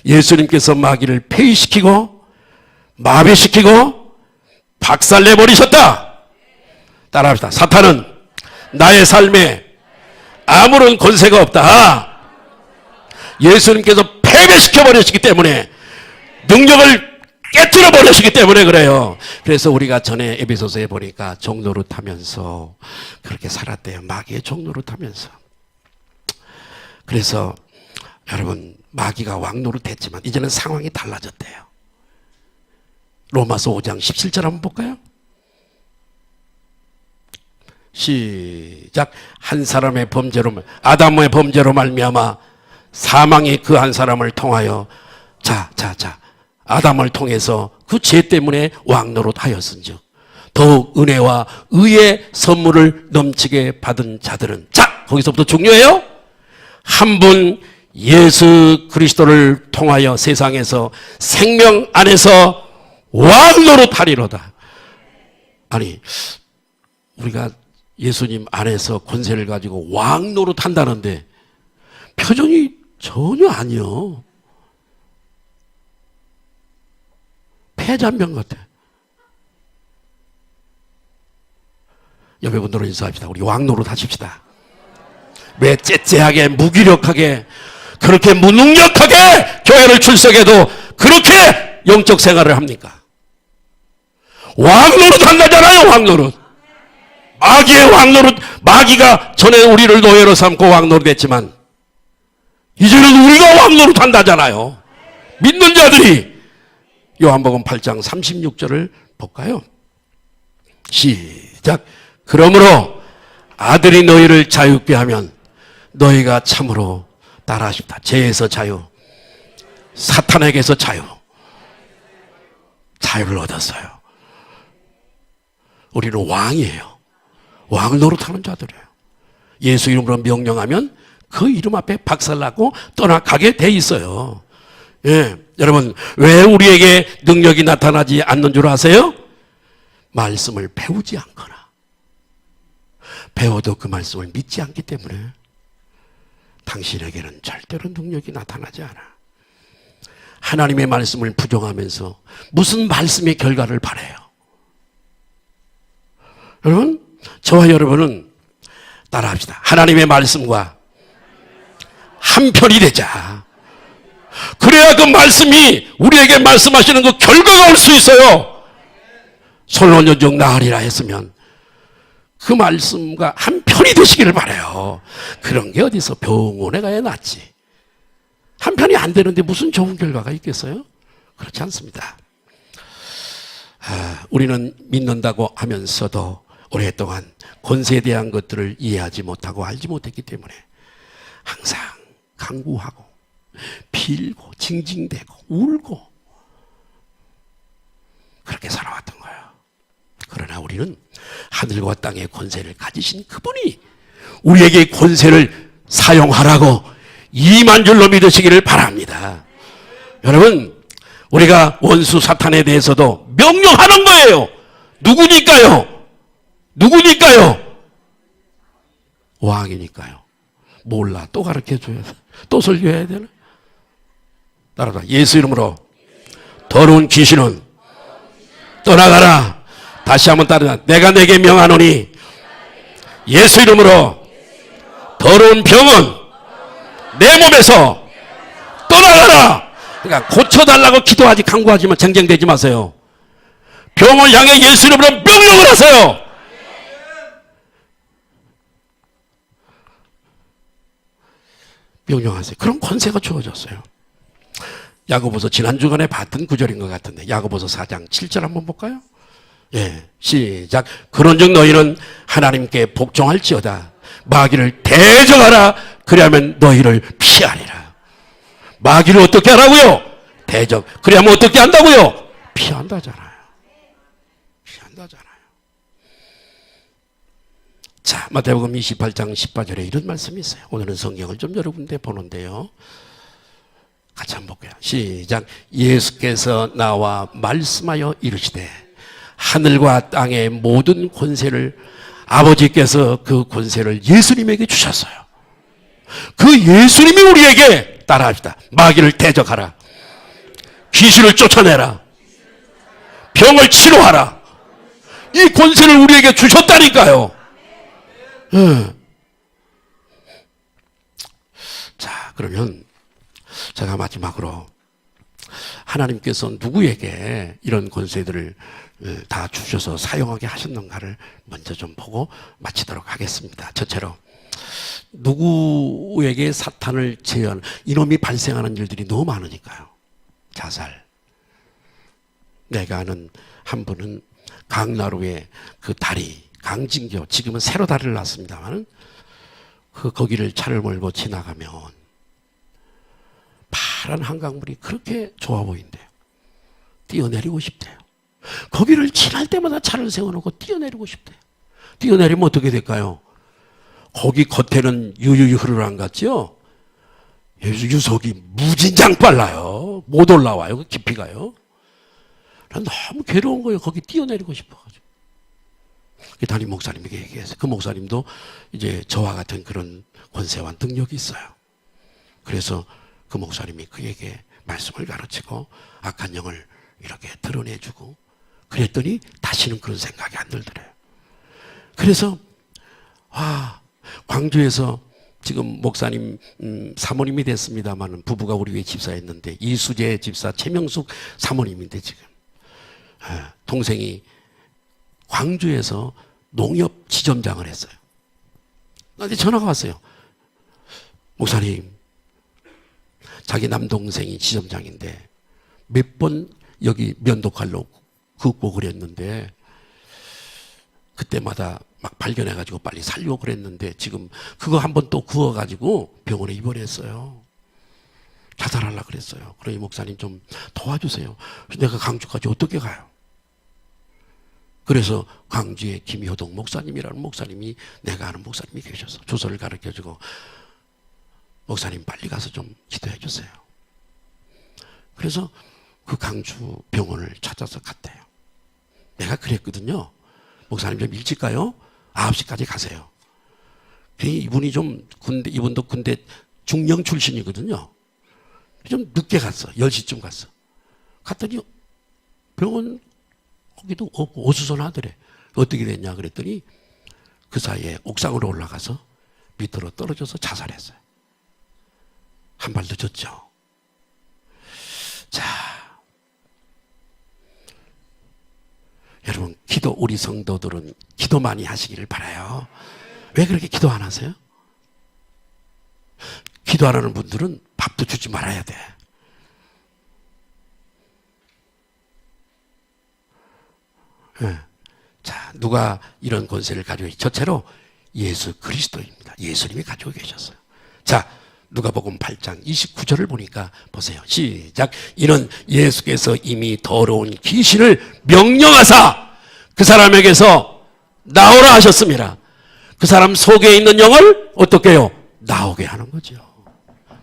예수님께서 마귀를 폐위시키고 마비시키고 박살내버리셨다. 따라합시다. 사탄은 나의 삶에 아무런 권세가 없다. 예수님께서 패배시켜버리셨기 때문에, 능력을 깨뜨려버리셨기 때문에 그래요. 그래서 우리가 전에 에베소서에 보니까 종노릇하면서 그렇게 살았대요. 마귀의 종노릇하면서. 그래서 여러분, 마귀가 왕노릇했지만 이제는 상황이 달라졌대요. 로마서 5장 17절 한번 볼까요? 시작. 한 사람의 범죄로, 아담의 범죄로 말미암아 사망이 그 한 사람을 통하여, 아담을 통해서 그 죄 때문에 왕노릇하였은즉 더욱 은혜와 의의 선물을 넘치게 받은 자들은, 거기서부터 중요해요. 한 분 예수 그리스도를 통하여 세상에서 생명 안에서 왕노릇하리로다. 아니, 우리가 예수님 안에서 권세를 가지고 왕노릇한다는데 표정이 전혀 아니요. 폐잔병 같아. 옆에 분들은 인사합시다. 우리 왕노릇 하십시다. 왜 째째하게, 무기력하게, 그렇게 무능력하게 교회를 출석해도 그렇게 영적 생활을 합니까? 왕노릇 한다잖아요. 왕노릇. 마귀의 왕노릇. 마귀가 전에 우리를 노예로 삼고 왕노릇 했지만 이제는 우리가 왕노릇 한다잖아요. 믿는 자들이. 요한복음 8장 36절을 볼까요? 시작. 그러므로 아들이 너희를 자유케 하면 너희가 참으로 따라하십니다. 죄에서 자유, 사탄에게서 자유. 자유를 얻었어요. 우리는 왕이에요. 왕 노릇하는 자들이에요. 예수 이름으로 명령하면 그 이름 앞에 박살나고 떠나가게 돼 있어요. 예, 여러분, 왜 우리에게 능력이 나타나지 않는 줄 아세요? 말씀을 배우지 않거나 배워도 그 말씀을 믿지 않기 때문에 당신에게는 절대로 능력이 나타나지 않아. 하나님의 말씀을 부정하면서 무슨 말씀의 결과를 바라요? 여러분, 저와 여러분은 따라합시다. 하나님의 말씀과 한편이 되자. 그래야 그 말씀이 우리에게 말씀하시는 그 결과가 올 수 있어요. 솔로년적 나으리라 했으면 그 말씀과 한편이 되시기를 바라요. 그런 게 어디서 병원에 가야 낫지. 한편이 안 되는데 무슨 좋은 결과가 있겠어요? 그렇지 않습니다. 우리는 믿는다고 하면서도 오랫동안 권세에 대한 것들을 이해하지 못하고 알지 못했기 때문에 항상 간구하고 빌고 징징대고 울고 그렇게 살아왔던 거예요. 그러나 우리는 하늘과 땅의 권세를 가지신 그분이 우리에게 권세를 사용하라고 임한 줄로 믿으시기를 바랍니다. 여러분, 우리가 원수 사탄에 대해서도 명령하는 거예요. 누구니까요? 왕이니까요. 몰라. 또 가르쳐줘야 돼. 또 설교해야 되나? 따라다. 예수 이름으로 더러운 귀신은 떠나가라. 다시 한번 따르자. 내가 내게 명하노니 예수 이름으로 더러운 병은 내 몸에서 떠나가라. 그러니까 고쳐달라고 기도하지 간구하지만 쟁쟁대지 마세요. 병을 향해 예수 이름으로 명령을 하세요. 명령하세요. 그런 권세가 주어졌어요. 야고보서 지난주간에 봤던 구절인 것 같은데 야고보서 4장 7절 한번 볼까요? 예, 시작. 그런즉 너희는 하나님께 복종할지어다. 마귀를 대적하라. 그리하면 너희를 피하리라. 마귀를 어떻게 하라고요? 대적. 그리하면 어떻게 한다고요? 피한다잖아요. 피한다잖아요. 자, 마태복음 28장 18절에 이런 말씀이 있어요. 오늘은 성경을 좀 여러 군데 보는데요. 같이 한번 볼게요. 시작. 예수께서 나와 말씀하여 이르시되 하늘과 땅의 모든 권세를 아버지께서 그 권세를 예수님에게 주셨어요. 그 예수님이 우리에게 따라합시다. 마귀를 대적하라. 귀신을 쫓아내라. 병을 치료하라. 이 권세를 우리에게 주셨다니까요. 자, 그러면 제가 마지막으로 하나님께서 누구에게 이런 권세들을 다 주셔서 사용하게 하셨는가를 먼저 좀 보고 마치도록 하겠습니다. 첫째로 누구에게 사탄을 제어하는 이놈이 발생하는 일들이 너무 많으니까요. 자살. 내가 아는 한 분은 강나루의 그 다리 강진교, 지금은 새로 다리를 놨습니다만 거기를 차를 몰고 지나가면 파란 한강물이 그렇게 좋아 보인대요. 뛰어내리고 싶대요. 거기를 지날 때마다 차를 세워놓고 뛰어내리고 싶대요. 뛰어내리면 어떻게 될까요? 거기 겉에는 유유히 흐르는 것 같죠? 유속이 무진장 빨라요. 못 올라와요. 그 깊이가요. 난 너무 괴로운 거예요. 거기 뛰어내리고 싶어가지고. 담임 목사님에게 얘기했어요. 그 목사님도 이제 저와 같은 그런 권세와 능력이 있어요. 그래서 그 목사님이 그에게 말씀을 가르치고 악한 영을 이렇게 드러내주고 그랬더니 다시는 그런 생각이 안 들더래요. 그래서 광주에서 지금 목사님 사모님이 됐습니다만 부부가 우리 교회 집사였는데 이수재 집사 최명숙 사모님인데 지금 동생이 광주에서 농협 지점장을 했어요. 나한테 전화가 왔어요. 목사님, 자기 남동생이 지점장인데 몇 번 여기 면도칼로 긋고 그랬는데 그때마다 막 발견해가지고 빨리 살려고 그랬는데 지금 그거 한 번 또 구워가지고 병원에 입원했어요. 자살하려고 그랬어요. 그러니 목사님 좀 도와주세요. 내가 광주까지 어떻게 가요? 그래서 광주에 김효동 목사님이라는 목사님이 내가 아는 목사님이 계셔서 주소를 가르쳐주고 목사님 빨리 가서 좀 기도해 주세요. 그래서 그 광주 병원을 찾아서 갔대요. 내가 그랬거든요. 목사님 좀 일찍 가요. 9시까지 가세요. 이분이 좀 이분도 군대 중령 출신이거든요. 좀 늦게 갔어. 10시쯤 갔어. 갔더니 병원 거기도 없고 어수선하더래. 어떻게 됐냐 그랬더니 그 사이에 옥상으로 올라가서 밑으로 떨어져서 자살했어요. 한 발 늦었죠. 자, 여러분 기도 우리 성도들은 기도 많이 하시기를 바라요. 왜 그렇게 기도 안 하세요? 기도 안 하는 분들은 밥도 주지 말아야 돼. 네. 자, 누가 이런 권세를 가지고 있죠? 첫째로 예수 그리스도입니다. 예수님이 가지고 계셨어요. 자, 누가복음 8장 29절을 보니까 보세요. 시작. 이는 예수께서 이미 더러운 귀신을 명령하사 그 사람에게서 나오라 하셨습니다. 그 사람 속에 있는 영을 어떻게 해요? 나오게 하는 거죠.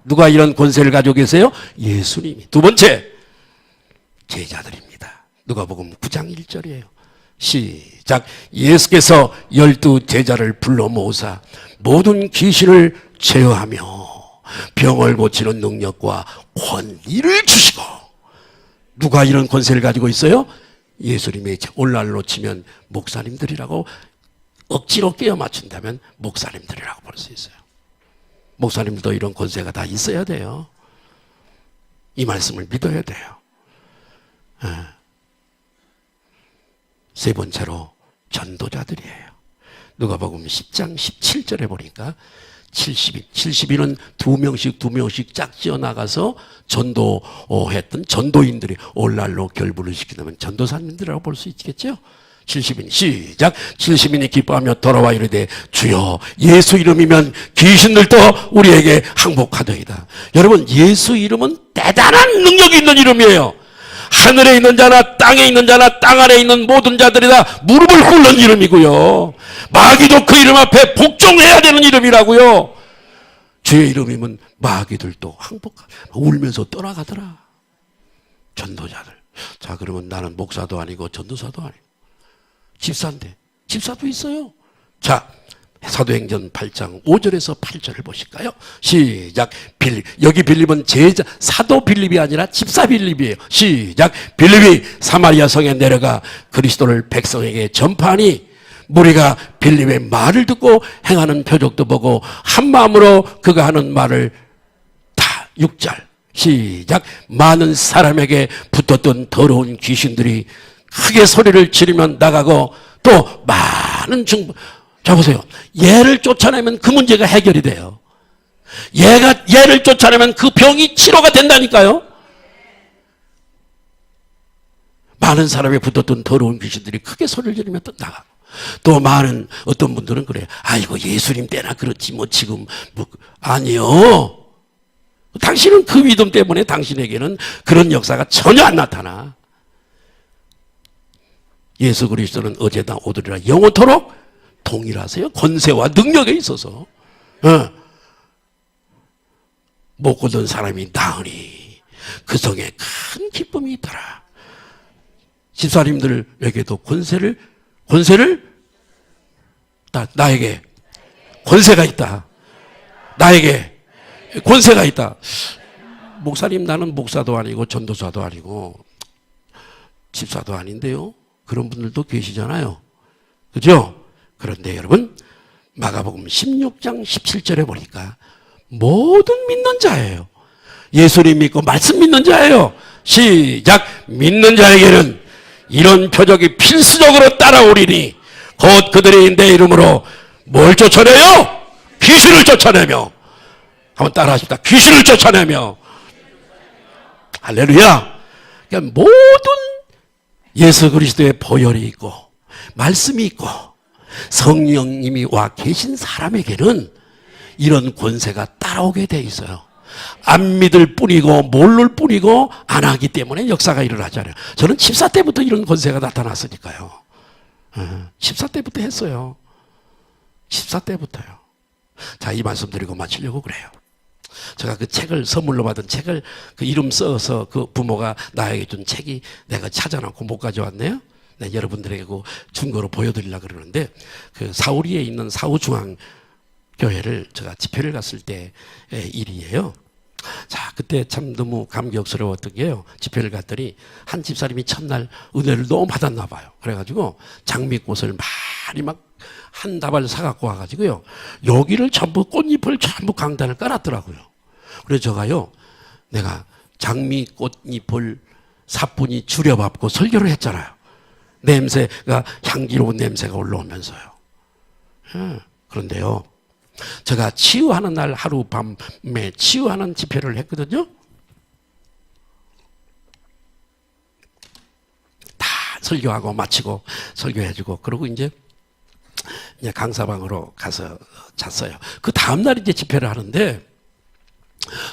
누가 이런 권세를 가지고 계세요? 예수님이. 두 번째, 제자들입니다. 누가복음 9장 1절이에요. 시작. 예수께서 12 제자를 불러 모으사 모든 귀신을 제어하며 병을 고치는 능력과 권위를 주시고. 누가 이런 권세를 가지고 있어요? 예수님의 오늘날로 치면 목사님들이라고 억지로 끼워 맞춘다면 목사님들이라고 볼 수 있어요. 목사님들도 이런 권세가 다 있어야 돼요. 이 말씀을 믿어야 돼요. 세 번째로 전도자들이에요. 누가복음 10장 17절에 보니까 70인은 두 명씩 짝지어 나가서 전도했던 전도인들이 오늘날로 결부를 시키면 전도사님들이라고 볼 수 있겠죠. 70인 시작. 70인이 기뻐하며 돌아와 이르되 주여 예수 이름이면 귀신들도 우리에게 항복하더이다. 여러분, 예수 이름은 대단한 능력이 있는 이름이에요. 하늘에 있는 자나 땅에 있는 자나 땅 아래에 있는 모든 자들이 다 무릎을 꿇는 이름이고요. 마귀도 그 이름 앞에 복종해야 되는 이름이라고요. 주의 이름이면 마귀들도 항복하고 울면서 떠나가더라. 전도자들. 자, 그러면 나는 목사도 아니고 전도사도 아니고 집사인데, 집사도 있어요. 자, 사도행전 8장 5절에서 8절을 보실까요? 시작. 여기 빌립은 제자, 사도 빌립이 아니라 집사 빌립이에요. 시작. 빌립이 사마리아 성에 내려가 그리스도를 백성에게 전파하니 무리가 빌립의 말을 듣고 행하는 표적도 보고 한 마음으로 그가 하는 말을 다 6절. 시작. 많은 사람에게 붙었던 더러운 귀신들이 크게 소리를 지르며 나가고 또 많은 자 보세요. 얘를 쫓아내면 그 문제가 해결이 돼요. 얘를 쫓아내면 그 병이 치료가 된다니까요. 많은 사람에 붙었던 더러운 귀신들이 크게 소리를 지르며 또 나가고 또 많은 어떤 분들은 그래요. 아이고 예수님 때나 그렇지 뭐 지금 뭐 아니요. 당신은 그 믿음 때문에 당신에게는 그런 역사가 전혀 안 나타나. 예수 그리스도는 어제나 오늘이나 영원토록 동일하세요. 권세와 능력에 있어서. 못 고든 사람이 나으니 그 성에 큰 기쁨이 있더라. 집사님들에게도 권세를 나에게 권세가 있다. 나에게 권세가 있다. 목사님, 나는 목사도 아니고 전도사도 아니고 집사도 아닌데요. 그런 분들도 계시잖아요. 그죠? 그런데 여러분, 마가복음 16장 17절에 보니까 모든 믿는 자예요. 예수님 믿고 말씀 믿는 자예요. 시작. 믿는 자에게는 이런 표적이 필수적으로 따라오리니 곧 그들이 내 이름으로 뭘 쫓아내요? 귀신을 쫓아내며. 한번 따라하십시다. 귀신을 쫓아내며. 할렐루야. 그러니까 모든 예수 그리스도의 보혈이 있고 말씀이 있고 성령님이 와 계신 사람에게는 이런 권세가 따라오게 돼 있어요. 안 믿을 뿐이고 모를 뿐이고 안 하기 때문에 역사가 일어나잖아요. 저는 집사 때부터 이런 권세가 나타났으니까요. 집사 때부터 했어요. 집사 때부터요. 자, 이 말씀 드리고 마치려고 그래요. 제가 그 책을 선물로 받은 책을 그 이름 써서 그 부모가 나에게 준 책이 내가 찾아놓고 못 가져왔네요. 네, 여러분들에게 그 증거로 보여드리려고 그러는데 그 사우리에 있는 사우중앙교회를 제가 집회를 갔을 때 일이에요. 자, 그때 참 너무 감격스러웠던 게요. 집회를 갔더니 한 집사님이 첫날 은혜를 너무 받았나 봐요. 그래가지고 장미꽃을 많이 막 한 다발 사갖고 와가지고요. 여기를 전부 꽃잎을 전부 강단을 깔았더라고요. 그래서 제가요, 내가 장미꽃잎을 사뿐히 줄여갖고 설교를 했잖아요. 냄새가, 향기로운 냄새가 올라오면서요. 그런데요, 제가 치유하는 날 하룻밤에 치유하는 집회를 했거든요. 다 설교하고 마치고 설교해주고 그러고 이제 강사방으로 가서 잤어요. 그 다음날 이제 집회를 하는데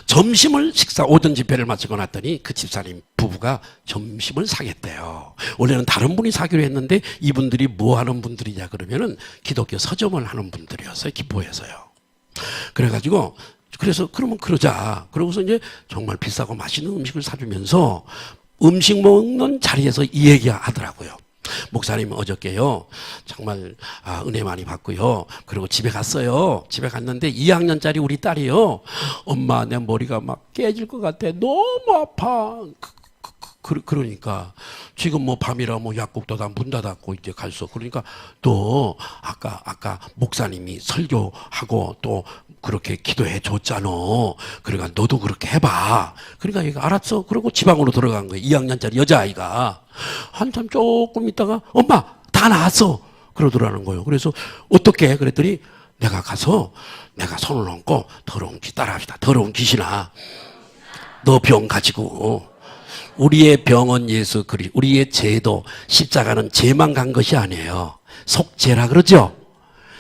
점심을 오전 집회를 마치고 났더니 그 집사님 부부가 점심을 사겠대요. 원래는 다른 분이 사기로 했는데 이분들이 뭐 하는 분들이냐 그러면은 기독교 서점을 하는 분들이었어요. 기포에서요. 그래가지고 그래서 그러면 그러자. 그러고서 이제 정말 비싸고 맛있는 음식을 사주면서 음식 먹는 자리에서 이 얘기 하더라고요. 목사님 어저께요 정말 은혜 많이 받고요. 그리고 집에 갔어요. 집에 갔는데 2학년짜리 우리 딸이요, 엄마 내 머리가 막 깨질 것 같아, 너무 아파. 그러니까 지금 뭐 밤이라 뭐 약국도 다 문 닫았고 이제 갈 수. 그러니까 또 아까 목사님이 설교하고 또 그렇게 기도해 줬잖아. 그러니까 너도 그렇게 해봐. 그러니까 얘가 알았어. 그러고 지방으로 들어간 거예요. 2학년짜리 여자아이가. 한참 조금 있다가 엄마 다 나았어. 그러더라는 거예요. 그래서 어떻게 해? 그랬더니 내가 가서 내가 손을 얹고 더러운 귀 따라합시다. 더러운 귀신아. 너 병 가지고. 우리의 병은 예수 그리스도. 우리의 죄도 십자가는 죄만 간 것이 아니에요. 속죄라 그러죠.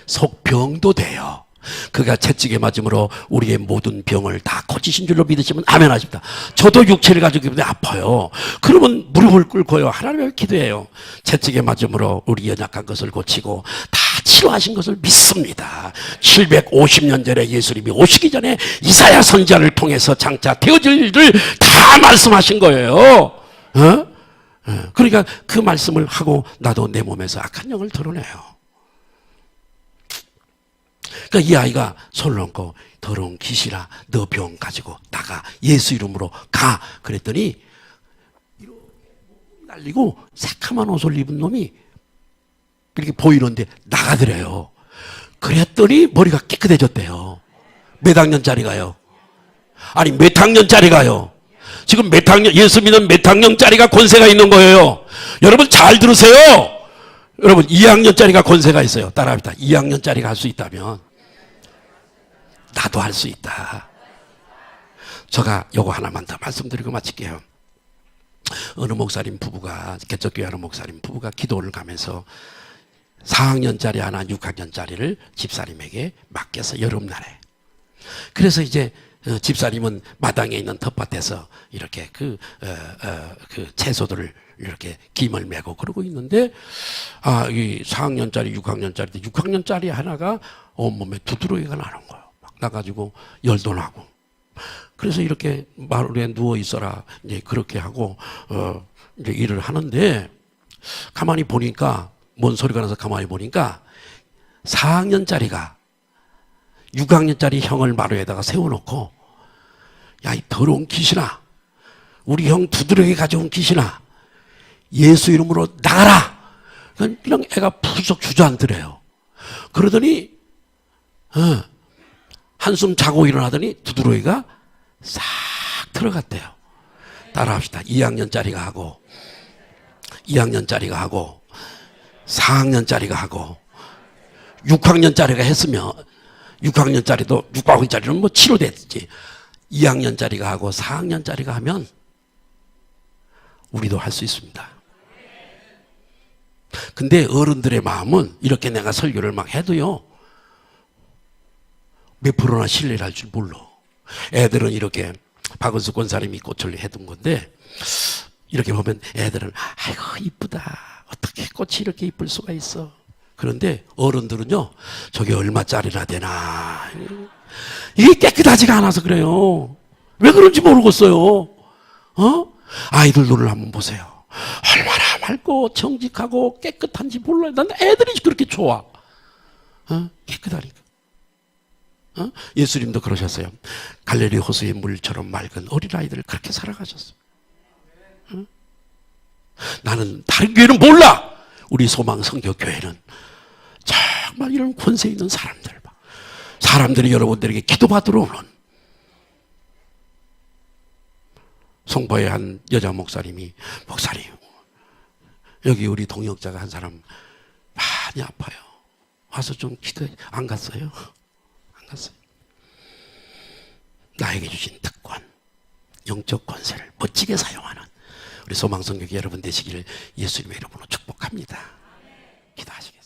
속병도 돼요. 그가 채찍에 맞음으로 우리의 모든 병을 다 고치신 줄로 믿으시면 아멘 하십니다. 저도 육체를 가지고 있는데 아파요. 그러면 무릎을 꿇고요. 하나님을 기도해요. 채찍에 맞음으로 우리 연약한 것을 고치고 다 치료하신 것을 믿습니다. 750년 전에 예수님이 오시기 전에 이사야 선지자를 통해서 장차 되어질 일을 다 말씀하신 거예요. 그러니까 그 말씀을 하고 나도 내 몸에서 악한 영을 드러내요. 그러니까 이 아이가 손을 얹고 더러운 귀신아 너 병 가지고 나가. 예수 이름으로 가. 그랬더니 이렇게 날리고 새카만 옷을 입은 놈이 이렇게 보이는데 나가더래요. 그랬더니 머리가 깨끗해졌대요. 몇 학년짜리가요? 아니 몇 학년짜리가요? 지금 몇 학년, 예수 믿는 몇 학년짜리가 권세가 있는 거예요. 여러분 잘 들으세요. 여러분 2학년짜리가 권세가 있어요. 따라합니다. 2학년짜리가 할 수 있다면 나도 할 수 있다. 제가 요거 하나만 더 말씀드리고 마칠게요. 어느 목사님 부부가, 개척교회 하는 목사님 부부가 기도를 가면서 4학년짜리 하나 6학년짜리를 집사님에게 맡겨서 여름날에. 그래서 이제 집사님은 마당에 있는 텃밭에서 이렇게 그 채소들을 이렇게 김을 메고 그러고 있는데, 이 4학년짜리, 6학년짜리, 6학년짜리 하나가 온몸에 두드러기가 나는 거예요. 막 나가지고 열도 나고. 그래서 이렇게 마루에 누워 있어라. 이제 그렇게 하고, 이제 일을 하는데, 가만히 보니까, 뭔 소리가 나서 가만히 보니까, 4학년짜리가 6학년짜리 형을 마루에다가 세워놓고, 야, 이 더러운 귀신아. 우리 형 두드러기 가져온 귀신아. 예수 이름으로 나가라. 그냥 애가 푸석 주저앉더래요. 그러더니 한숨 자고 일어나더니 두드러기가 싹 들어갔대요. 따라합시다. 2학년짜리가 하고 2학년짜리가 하고 4학년짜리가 하고 6학년짜리가 했으면 6학년짜리도 6학년짜리는 뭐 치료됐지. 2학년짜리가 하고 4학년짜리가 하면 우리도 할 수 있습니다. 근데 어른들의 마음은 이렇게 내가 설교를 막 해도요, 몇 프로나 신뢰를 할 줄 몰라. 애들은 이렇게 박은수 권사님이 꽃을 해둔 건데, 이렇게 보면 애들은 아이고 이쁘다. 어떻게 꽃이 이렇게 이쁠 수가 있어. 그런데 어른들은요, 저게 얼마짜리나 되나. 이게 깨끗하지가 않아서 그래요. 왜 그런지 모르겠어요. 아이들 눈을 한번 보세요. 얼마나 맑고 정직하고 깨끗한지 몰라요. 난 애들이 그렇게 좋아. 깨끗하니까. 예수님도 그러셨어요. 갈릴리 호수의 물처럼 맑은 어린아이들을 그렇게 살아가셨어요. 나는 다른 교회는 몰라. 우리 소망 성교교회는 정말 이런 권세 있는 사람들 봐. 사람들이 여러분들에게 기도받으러 오는. 송파의 한 여자 목사님이, 목사님, 여기 우리 동역자가 한 사람 많이 아파요. 와서 좀 기도해. 안 갔어요? 안 갔어요. 나에게 주신 특권, 영적 권세를 멋지게 사용하는 우리 소망성교회 여러분 되시기를 예수님의 이름으로 축복합니다. 기도하시겠습니다.